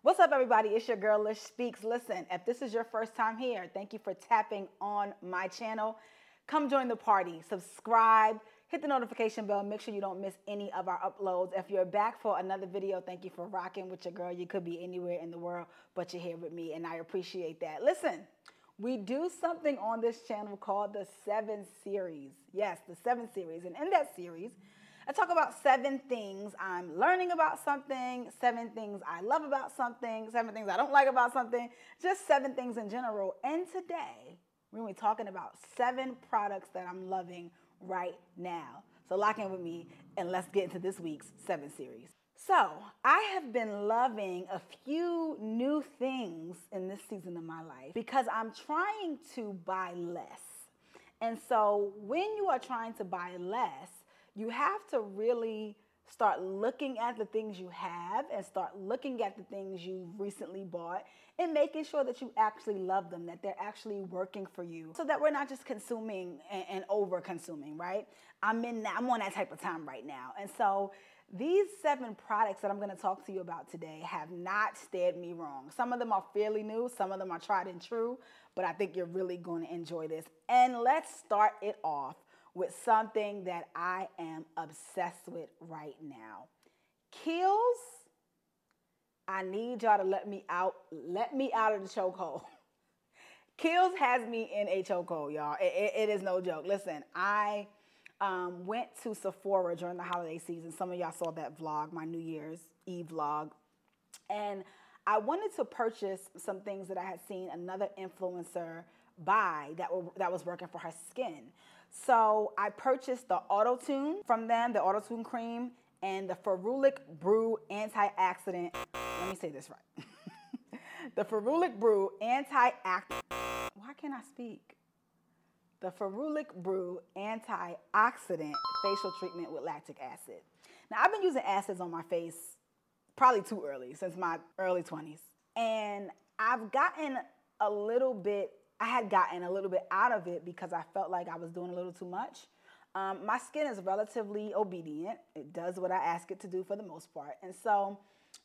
What's up, everybody? It's your girl, Lish Speaks. Listen, if this is your first time here, thank you for tapping on my channel. Come join the party. Subscribe, hit the notification bell. Make sure you don't miss any of our uploads. If you're back for another video, thank you for rocking with your girl. You could be anywhere in the world, but you're here with me, and I appreciate that. Listen, we do something on this channel called the 7 Series. Yes, the 7 Series. And in that series, I talk about 7 things I'm learning about something, 7 things I love about something, 7 things I don't like about something, just 7 things in general. And today, we're going to be talking about 7 products that I'm loving right now. So lock in with me and let's get into this week's 7 Series. So I have been loving a few new things in this season of my life because I'm trying to buy less. And so when you are trying to buy less, you have to really start looking at the things you have and start looking at the things you recently bought and making sure that you actually love them, that they're actually working for you, so that we're not just consuming and over consuming, right? I'm on that type of time right now. And so these 7 products that I'm going to talk to you about today have not steered me wrong. Some of them are fairly new, some of them are tried and true, but I think you're really going to enjoy this. And let's start it off with something that I am obsessed with right now. Kiehl's, I need y'all to let me out of the chokehold. Kiehl's has me in a chokehold, y'all. It is no joke. Listen, I went to Sephora during the holiday season. Some of y'all saw that vlog, my New Year's Eve vlog. And I wanted to purchase some things that I had seen another influencer buy that was working for her skin. So I purchased the Auto-Tune from them, the Auto-Tune cream, and the Ferulic Brew antioxidant. Let me say this right. The Ferulic Brew antioxidant. Why can't I speak? The Ferulic Brew antioxidant facial treatment with lactic acid. Now, I've been using acids on my face probably too early, since my early 20s. And I've gotten a little bit out of it because I felt like I was doing a little too much. My skin is relatively obedient. It does what I ask it to do for the most part. And so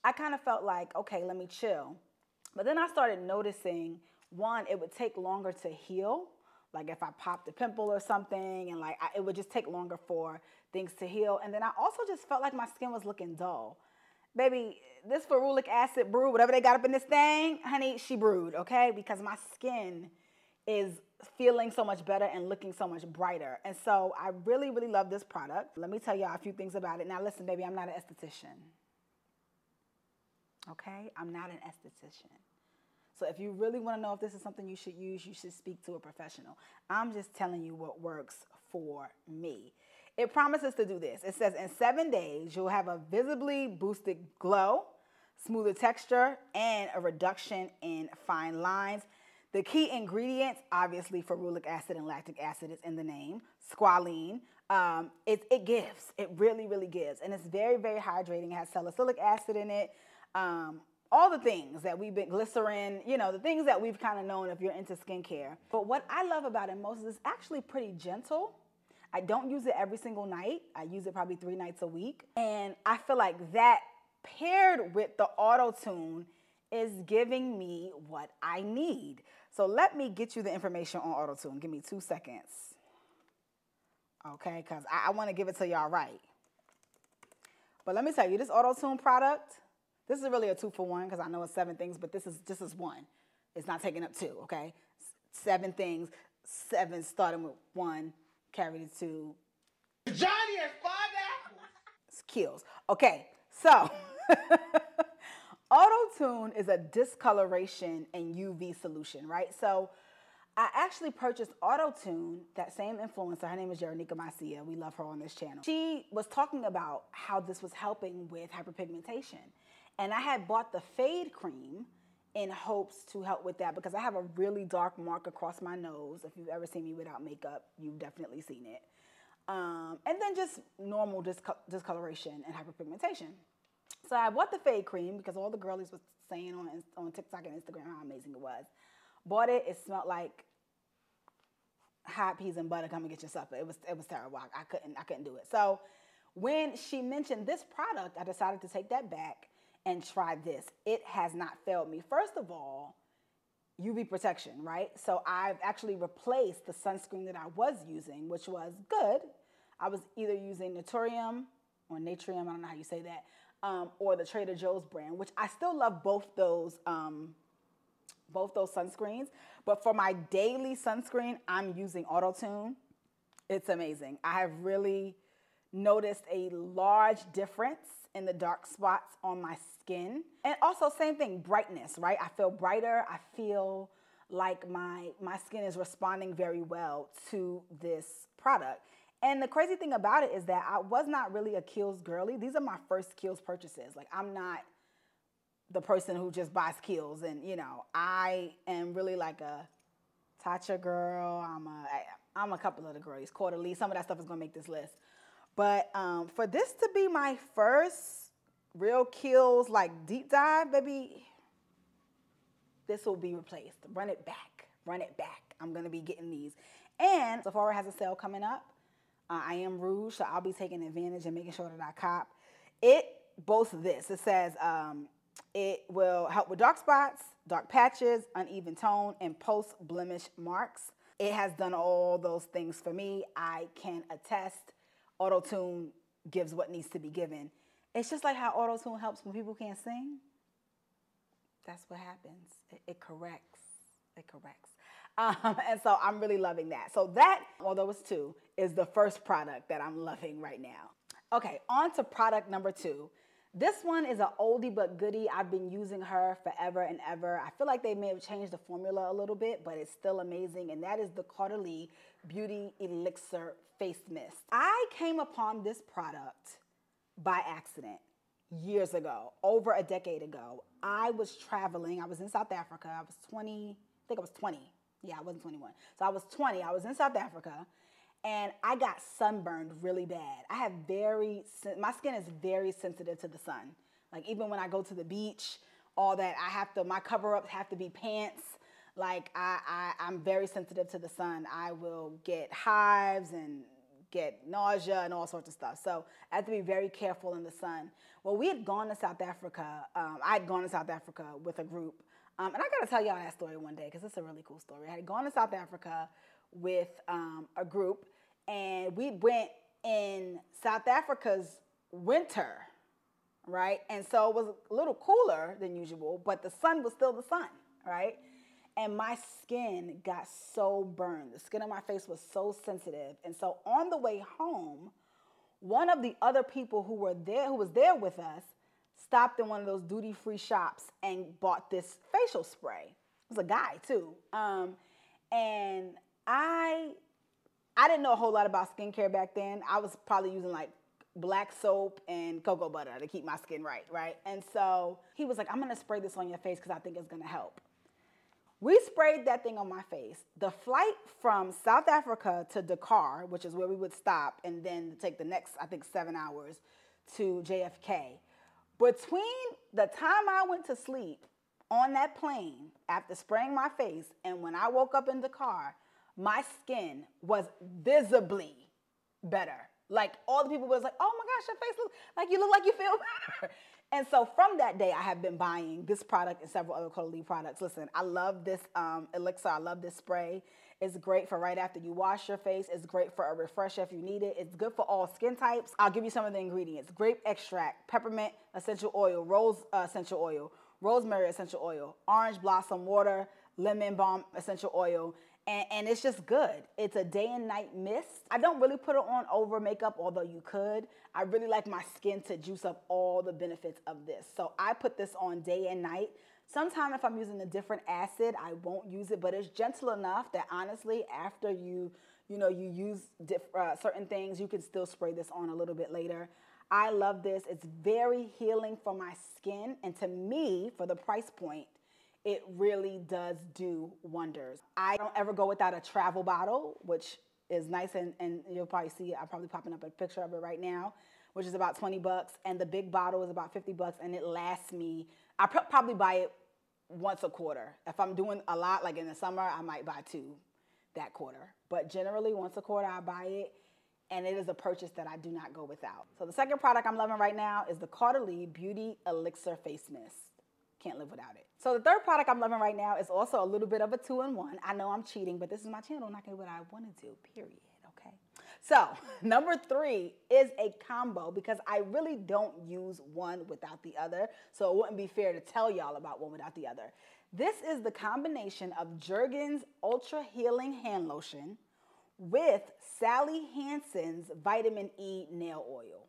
I kind of felt like, okay, let me chill. But then I started noticing, one, it would take longer to heal. Like if I popped a pimple or something, and it would just take longer for things to heal. And then I also just felt like my skin was looking dull. Baby, this ferulic acid brew, whatever they got up in this thing, honey, she brewed, okay? Because my skin is feeling so much better and looking so much brighter. And so I really, really love this product. Let me tell y'all a few things about it. Now listen, baby, I'm not an esthetician. Okay? I'm not an esthetician. So if you really want to know if this is something you should use, you should speak to a professional. I'm just telling you what works for me. It promises to do this. It says in 7 days, you'll have a visibly boosted glow, smoother texture, and a reduction in fine lines. The key ingredients, obviously, ferulic acid and lactic acid is in the name. Squalene. It gives. It really, really gives. And it's very, very hydrating. It has salicylic acid in it. All the things that we've been, glycerin, the things that we've kind of known if you're into skincare. But what I love about it most is it's actually pretty gentle. I don't use it every single night. I use it probably 3 nights a week. And I feel like that paired with the Auto-Tune is giving me what I need. So let me get you the information on Auto-Tune. Give me 2 seconds. Okay, because I want to give it to y'all right. But let me tell you, this Auto-Tune product, this is really a 2-for-1 because I know it's 7 things, but this is 1. It's not taking up 2, okay? 7 things, 7 starting with 1, carried to 2. Johnny has 5 apples. It's Kiehl's. Okay, so Auto-Tune is a discoloration and UV solution, right? So I actually purchased Auto-Tune, that same influencer. Her name is Jeronica Macia. We love her on this channel. She was talking about how this was helping with hyperpigmentation. And I had bought the Fade Cream in hopes to help with that because I have a really dark mark across my nose. If you've ever seen me without makeup, you've definitely seen it. And then just normal discoloration and hyperpigmentation. So I bought the Fade Cream because all the girlies was saying on TikTok and Instagram how amazing it was. Bought it. It smelled like hot peas and butter. Come and get your supper. It was terrible. I couldn't do it. So when she mentioned this product, I decided to take that back and try this. It has not failed me. First of all, UV protection, right? So I've actually replaced the sunscreen that I was using, which was good. I was either using Naturium or Natrium, I don't know how you say that, or the Trader Joe's brand, which I still love both those sunscreens. But for my daily sunscreen, I'm using Auto Tune. It's amazing. I have really noticed a large difference in the dark spots on my skin. And also same thing, brightness, right? I feel brighter. I feel like my skin is responding very well to this product. And the crazy thing about it is that I was not really a Kiehl's girly. These are my first Kiehl's purchases. Like, I'm not the person who just buys Kiehl's, and you know, I am really like a Tatcha girl. I'm a couple of the girlies, Quarterly. Some of that stuff is gonna make this list. But for this to be my first real Kiehl's like deep dive, baby, this will be replaced. Run it back, run it back. I'm gonna be getting these. And Sephora has a sale coming up. I am Rouge, so I'll be taking advantage and making sure that I cop. It boasts this. It says it will help with dark spots, dark patches, uneven tone, and post-blemish marks. It has done all those things for me. I can attest. Auto Tune gives what needs to be given. It's just like how Auto Tune helps when people can't sing. That's what happens. It corrects. It corrects. And so I'm really loving that. So that, although it's two, is the first product that I'm loving right now. Okay, on to product number 2. This one is an oldie but goodie. I've been using her forever and ever. I feel like they may have changed the formula a little bit, but it's still amazing. And that is the Caudalie Beauty Elixir Face Mist. I came upon this product by accident years ago, over a decade ago. I was traveling. I was in South Africa. I was 20. I think I was 20. Yeah, I wasn't 21. So I was 20. I was in South Africa. And I got sunburned really bad. My skin is very sensitive to the sun. Like, even when I go to the beach, all that, my cover-ups have to be pants. Like, I'm very sensitive to the sun. I will get hives and get nausea and all sorts of stuff. So I have to be very careful in the sun. Well, we had gone to South Africa. I had gone to South Africa with a group. And I got to tell y'all that story one day because it's a really cool story. I had gone to South Africa with a group, and we went in South Africa's winter, right? And so it was a little cooler than usual, but the sun was still the sun, right? And my skin got so burned. The skin on my face was so sensitive. And so on the way home, one of the other people who was there with us, stopped in one of those duty-free shops and bought this facial spray. It was a guy too. And I didn't know a whole lot about skincare back then. I was probably using like black soap and cocoa butter to keep my skin right? And so he was like, I'm gonna spray this on your face because I think it's gonna help. We sprayed that thing on my face. The flight from South Africa to Dakar, which is where we would stop, and then take the next, I think, 7 hours to JFK. Between the time I went to sleep on that plane after spraying my face and when I woke up in Dakar, my skin was visibly better. Like, all the people was like, oh my gosh, your face looks like you feel better. And so from that day, I have been buying this product and several other Caudalie products. Listen, I love this elixir. I love this spray. It's great for right after you wash your face. It's great for a refresher if you need it. It's good for all skin types. I'll give you some of the ingredients. Grape extract, peppermint essential oil, rose essential oil, rosemary essential oil, orange blossom water, lemon balm essential oil, and it's just good. It's a day and night mist. I don't really put it on over makeup, although you could. I really like my skin to juice up all the benefits of this. So I put this on day and night. Sometimes if I'm using a different acid, I won't use it, but it's gentle enough that honestly, after you use certain things, you can still spray this on a little bit later. I love this. It's very healing for my skin, and to me, for the price point, it really does do wonders. I don't ever go without a travel bottle, which is nice, and you'll probably see it. I'm probably popping up a picture of it right now, which is about 20 bucks, and the big bottle is about 50 bucks, and it lasts me. I probably buy it once a quarter. If I'm doing a lot, like in the summer, I might buy 2 that quarter. But generally, once a quarter, I buy it. and it is a purchase that I do not go without. So the second product I'm loving right now is the Caudalie Beauty Elixir Face Mist. Can't live without it. So the third product I'm loving right now is also a little bit of a 2-in-1. I know I'm cheating, but this is my channel, and I can do what I want to do, period, okay? So number 3 is a combo because I really don't use one without the other, so it wouldn't be fair to tell y'all about one without the other. This is the combination of Jergens Ultra Healing Hand Lotion with Sally Hansen's Vitamin E Nail Oil.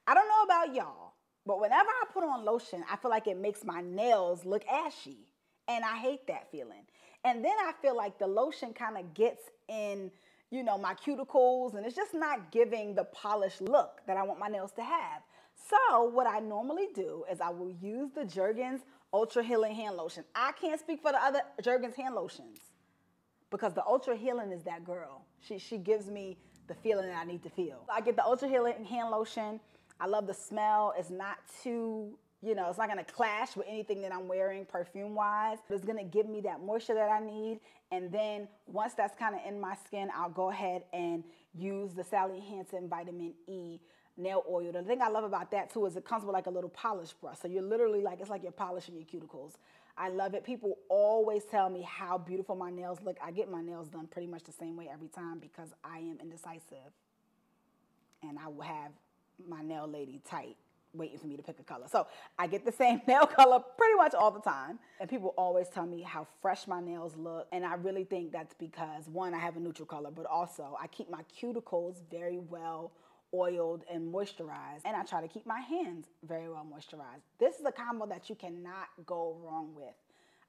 I don't know about y'all, but whenever I put on lotion, I feel like it makes my nails look ashy, and I hate that feeling. And then I feel like the lotion kind of gets in, you know, my cuticles, and it's just not giving the polished look that I want my nails to have. So what I normally do is I will use the Jergens Ultra Healing Hand Lotion. I can't speak for the other Jergens hand lotions, because the Ultra Healing is that girl. She gives me the feeling that I need to feel. I get the Ultra Healing hand lotion. I love the smell. It's not too, you know, it's not gonna clash with anything that I'm wearing perfume-wise. It's gonna give me that moisture that I need. And then once that's kind of in my skin, I'll go ahead and use the Sally Hansen Vitamin E nail oil. The thing I love about that too is it comes with like a little polish brush. So you're literally like, it's like you're polishing your cuticles. I love it. People always tell me how beautiful my nails look. I get my nails done pretty much the same way every time because I am indecisive. And I will have my nail lady tight waiting for me to pick a color. So I get the same nail color pretty much all the time. And people always tell me how fresh my nails look. And I really think that's because, one, I have a neutral color, but also I keep my cuticles very well oiled and moisturized, and I try to keep my hands very well moisturized. This is a combo that you cannot go wrong with.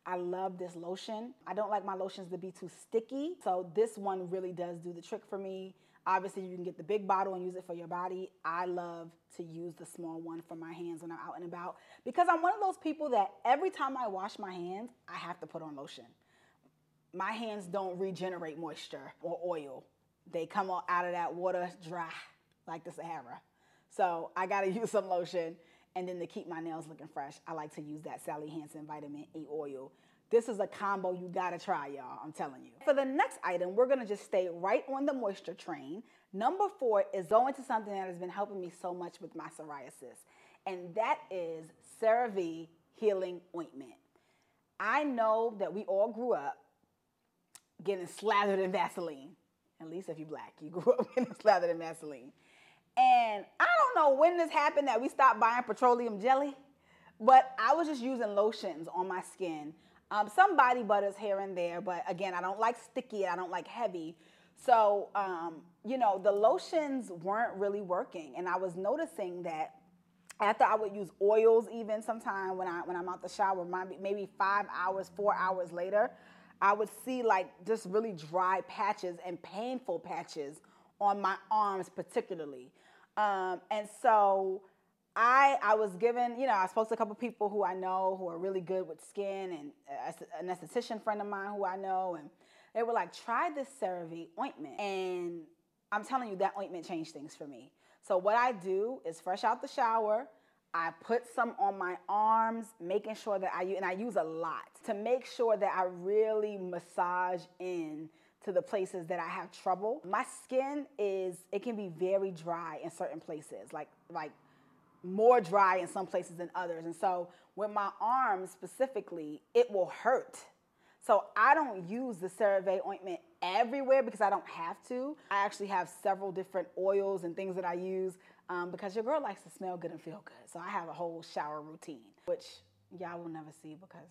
I love this lotion. I don't like my lotions to be too sticky, so this one really does do the trick for me. Obviously, you can get the big bottle and use it for your body. I love to use the small one for my hands when I'm out and about because I'm one of those people that every time I wash my hands, I have to put on lotion. My hands don't regenerate moisture or oil. They come out of that water dry, like the Sahara. So I gotta use some lotion, and then to keep my nails looking fresh, I like to use that Sally Hansen Vitamin E oil. This is a combo you gotta try, y'all, I'm telling you. For the next item, we're gonna just stay right on the moisture train. Number 4 is going to something that has been helping me so much with my psoriasis, and that is CeraVe Healing Ointment. I know that we all grew up getting slathered in Vaseline. At least if you're black, you grew up getting slathered in Vaseline. And I don't know when this happened that we stopped buying petroleum jelly, but I was just using lotions on my skin. Some body butters here and there, but again, I don't like sticky, I don't like heavy. So, you know, the lotions weren't really working. And I was noticing that after I would use oils even sometime when I'm out the shower, maybe 5 hours, 4 hours later, I would see like just really dry patches and painful patches on my arms particularly. And so I was given, you know, I spoke to a couple people who I know who are really good with skin, and an esthetician friend of mine who I know, and they were like, try this CeraVe ointment. And I'm telling you, that ointment changed things for me. So what I do is fresh out the shower, I put some on my arms, making sure that I use a lot to make sure that I really massage in to the places that I have trouble. My skin it can be very dry in certain places, like more dry in some places than others. And so with my arms specifically, it will hurt. So I don't use the CeraVe ointment everywhere because I don't have to. I actually have several different oils and things that I use because your girl likes to smell good and feel good. So I have a whole shower routine, which y'all will never see because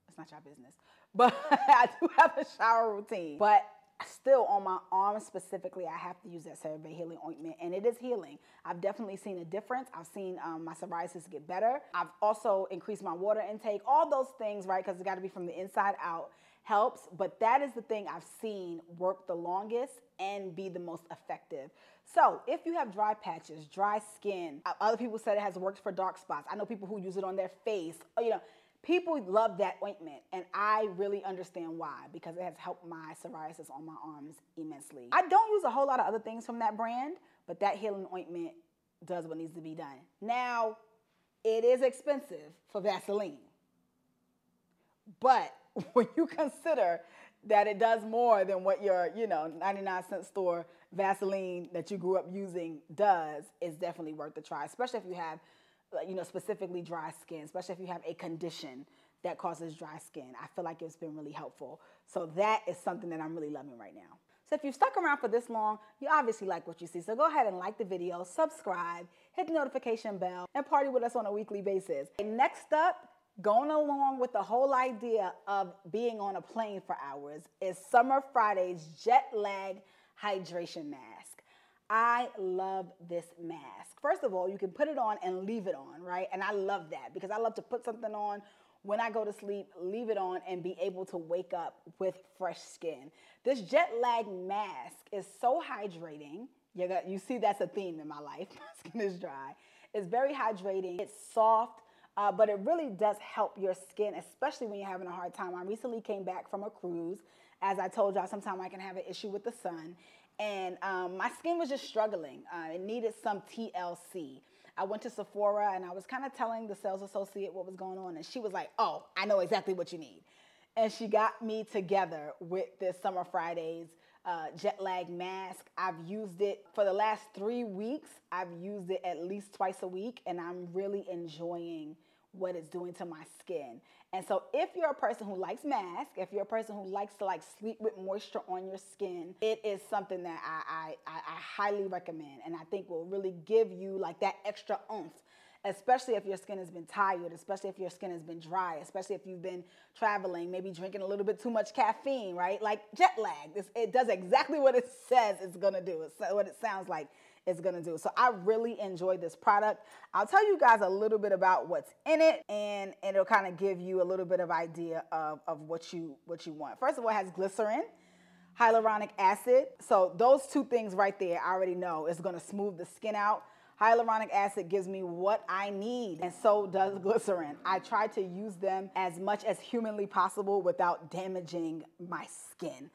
it's not your business. But I do have a shower routine. But still, on my arms specifically, I have to use that CeraVe Healing Ointment, and it is healing. I've definitely seen a difference. I've seen my psoriasis get better. I've also increased my water intake. All those things, right, because it's got to be from the inside out, helps. But that is the thing I've seen work the longest and be the most effective. So if you have dry patches, dry skin, other people said it has worked for dark spots. I know people who use it on their face, you know. People love that ointment, and I really understand why, because it has helped my psoriasis on my arms immensely. I don't use a whole lot of other things from that brand, but that healing ointment does what needs to be done. Now, it is expensive for Vaseline, but when you consider that it does more than what your, 99-cent store Vaseline that you grew up using does, is definitely worth the try, especially if you have, specifically dry skin, especially if you have a condition that causes dry skin. I feel like it's been really helpful. So that is something that I'm really loving right now. So if you've stuck around for this long, you obviously like what you see. So go ahead and like the video, subscribe, hit the notification bell, and party with us on a weekly basis. And next up, going along with the whole idea of being on a plane for hours, is Summer Friday's Jet Lag Hydration Mask. I love this mask. First of all, you can put it on and leave it on, right? And I love that because I love to put something on when I go to sleep, leave it on, and be able to wake up with fresh skin. This jet lag mask is so hydrating. You see that's a theme in my life. My skin is dry. It's very hydrating. It's soft, but it really does help your skin, especially when you're having a hard time. I recently came back from a cruise. As I told y'all, sometimes I can have an issue with the sun. And my skin was just struggling. It needed some TLC. I went to Sephora and I was kind of telling the sales associate what was going on, and she was like, oh, I know exactly what you need. And she got me together with this Summer Fridays jet lag mask. I've used it for the last 3 weeks. I've used it at least twice a week, and I'm really enjoying what it's doing to my skin. And so if you're a person who likes masks, if you're a person who likes to sleep with moisture on your skin, it is something that I highly recommend, and I think will really give you that extra oomph, especially if your skin has been tired, especially if your skin has been dry, especially if you've been traveling, maybe drinking a little bit too much caffeine, right? Like jet lag. It does exactly what it says it's gonna do. It's what it sounds like it's gonna do. So I really enjoyed this product. I'll tell you guys a little bit about what's in it, and it'll kind of give you a little bit of idea of what you want. First of all, it has glycerin, hyaluronic acid. So those two things right there, I already know is gonna smooth the skin out. Hyaluronic acid gives me what I need, and so does glycerin. I try to use them as much as humanly possible without damaging my skin.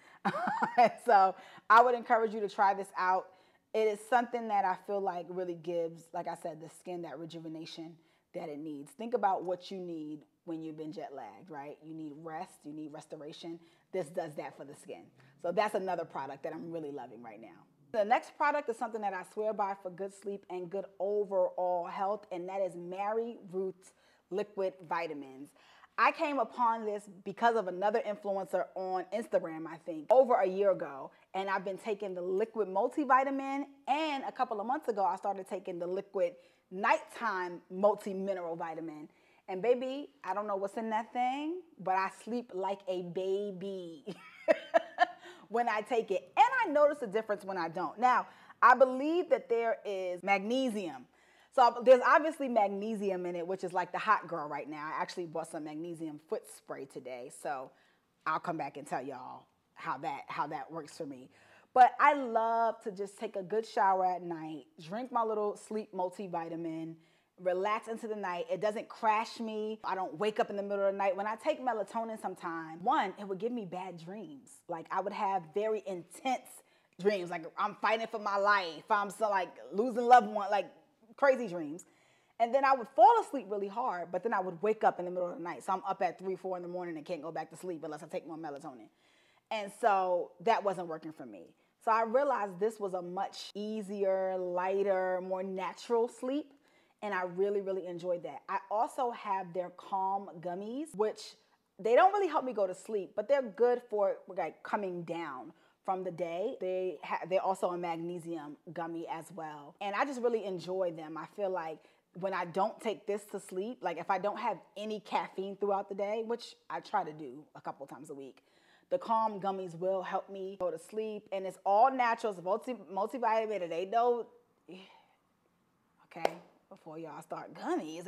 So I would encourage you to try this out. It is something that I feel like really gives, like I said, the skin that rejuvenation that it needs. Think about what you need when you've been jet lagged, right? You need rest, you need restoration. This does that for the skin. So that's another product that I'm really loving right now. The next product is something that I swear by for good sleep and good overall health, and that is MaryRuth's liquid vitamins. I came upon this because of another influencer on Instagram, I think, over a year ago, and I've been taking the liquid multivitamin, and a couple of months ago, I started taking the liquid nighttime multi-mineral vitamin. And baby, I don't know what's in that thing, but I sleep like a baby when I take it. And I notice a difference when I don't. Now, I believe that there is magnesium. So there's obviously magnesium in it, which is like the hot girl right now. I actually bought some magnesium foot spray today. So I'll come back and tell y'all how that works for me. But I love to just take a good shower at night, drink my little sleep multivitamin, relax into the night. It doesn't crash me. I don't wake up in the middle of the night. When I take melatonin sometime, one, it would give me bad dreams. Like I would have very intense dreams. Like I'm fighting for my life. I'm so losing loved one, crazy dreams. And then I would fall asleep really hard, but then I would wake up in the middle of the night. So I'm up at 3, 4 in the morning and can't go back to sleep unless I take more melatonin. And so that wasn't working for me. So I realized this was a much easier, lighter, more natural sleep. And I really, really enjoyed that. I also have their Calm gummies, which they don't really help me go to sleep, but they're good for coming down from the day. They're also a magnesium gummy as well. And I just really enjoy them. I feel like when I don't take this to sleep, if I don't have any caffeine throughout the day, which I try to do a couple times a week, the Calm gummies will help me go to sleep. And it's all natural. It's multivitamin. They know, okay, before y'all start gummies,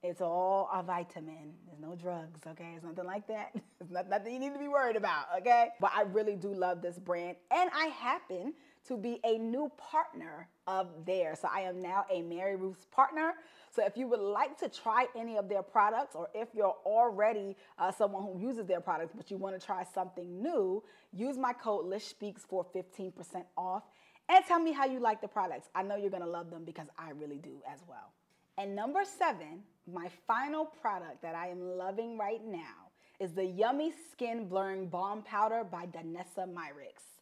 it's all a vitamin. There's no drugs, okay? It's nothing like that. It's nothing you need to be worried about, okay? But I really do love this brand. And I happen to be a new partner of theirs. So I am now a MaryRuth's partner. So if you would like to try any of their products, or if you're already someone who uses their products, but you want to try something new, use my code LISHSPEAKS for 15% off. And tell me how you like the products. I know you're going to love them because I really do as well. And number 7, my final product that I am loving right now is the Yummy Skin Blurring Balm Powder by Danessa Myricks.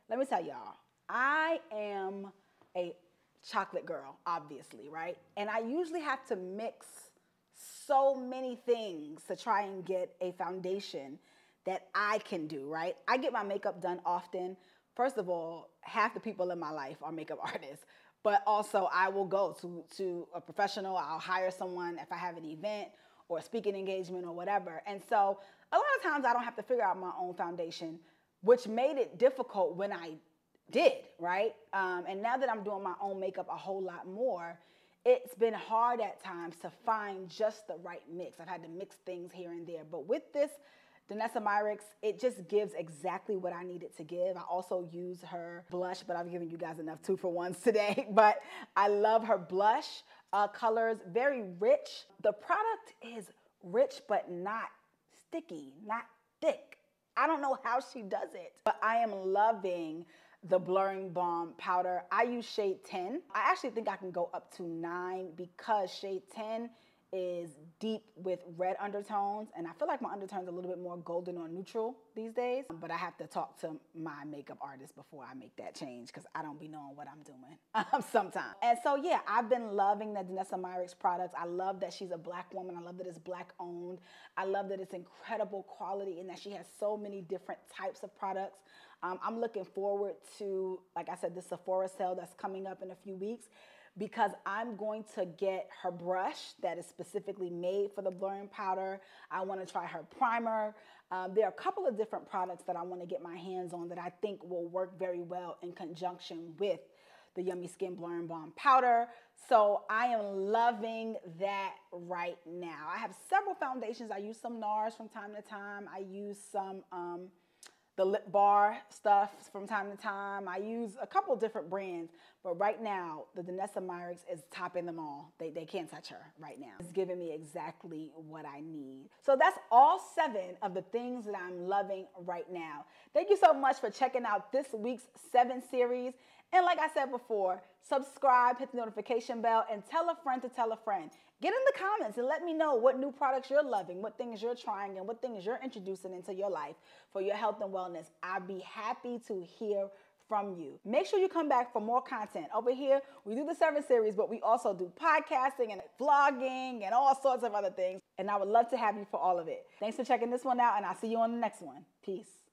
Let me tell y'all, I am a chocolate girl, obviously, right? And I usually have to mix so many things to try and get a foundation that I can do, right? I get my makeup done often. First of all, half the people in my life are makeup artists, but also I will go to a professional. I'll hire someone if I have an event or a speaking engagement or whatever. And so a lot of times I don't have to figure out my own foundation, which made it difficult when I did, right? And now that I'm doing my own makeup a whole lot more, it's been hard at times to find just the right mix. I've had to mix things here and there. But with this Danessa Myricks, it just gives exactly what I need it to give. I also use her blush, but I've given you guys enough 2-for-1s today. But I love her blush colors, very rich. The product is rich, but not sticky, not thick. I don't know how she does it, but I am loving the Blurring Balm Powder. I use shade 10. I actually think I can go up to 9 because shade 10 is deep with red undertones, and I feel like my undertones are a little bit more golden or neutral these days, but I have to talk to my makeup artist before I make that change because I don't be knowing what I'm doing sometimes. And so yeah, I've been loving the Danessa Myricks products. I love that she's a Black woman. I love that it's Black owned. I love that it's incredible quality and that she has so many different types of products. I'm looking forward to, like I said, the Sephora sale that's coming up in a few weeks, because I'm going to get her brush that is specifically made for the blurring powder. I want to try her primer. There are a couple of different products that I want to get my hands on that I think will work very well in conjunction with the Yummy Skin Blurring Balm Powder. So I am loving that right now. I have several foundations. I use some NARS from time to time. I use some the lip bar stuff from time to time. I use a couple different brands, but right now, the Danessa Myricks is topping them all. They can't touch her right now. It's giving me exactly what I need. So that's all 7 of the things that I'm loving right now. Thank you so much for checking out this week's 7 series. And like I said before, subscribe, hit the notification bell, and tell a friend to tell a friend. Get in the comments and let me know what new products you're loving, what things you're trying, and what things you're introducing into your life for your health and wellness. I'd be happy to hear from you. Make sure you come back for more content. Over here, we do the 7 series, but we also do podcasting and vlogging and all sorts of other things. And I would love to have you for all of it. Thanks for checking this one out, and I'll see you on the next one. Peace.